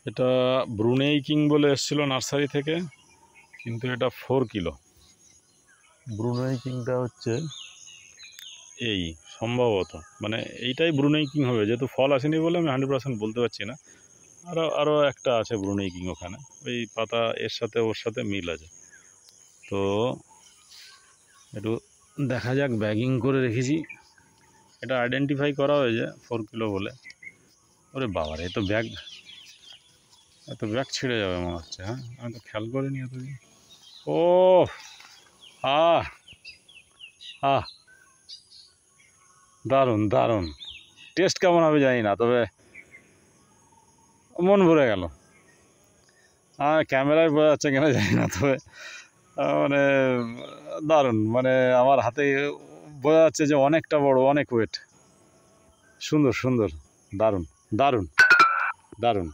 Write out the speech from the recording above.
এটা Brunei king বলে এসেছিলো নার্সারি থেকে, কিন্তু এটা 4 কিলো। ব্রুনেই কিংটা হচ্ছে এই সম্ভবত, মানে এইটাই ব্রুনেই কিং হবে, যেহেতু ফল আসেনি বলে আমি 100% বলতে পারছি না। আরও একটা আছে ব্রুনেই কিং ওখানে, ওই পাতা এর সাথে ওর সাথে মিল আছে। তো একটু দেখা যাক, ব্যাগিং করে রেখেছি, এটা আইডেন্টিফাই করা হয়েছে 4 কিলো বলে। ওরে বাবারে, এত ব্যাগ ছিঁড়ে যাবে মনে হচ্ছে। হ্যাঁ, আমি তো খেয়াল করিনি এতদিন। ও আহ আহ দারুণ দারুণ। টেস্ট কেমন হবে জানি না, তবে মন ভরে গেল। ক্যামেরায় বোঝা যাচ্ছে কিনা জানি না, তবে মানে দারুণ, মানে আমার হাতে বোঝা যাচ্ছে যে অনেকটা বড়, অনেক ওয়েট। সুন্দর সুন্দর, দারুণ দারুণ দারুণ।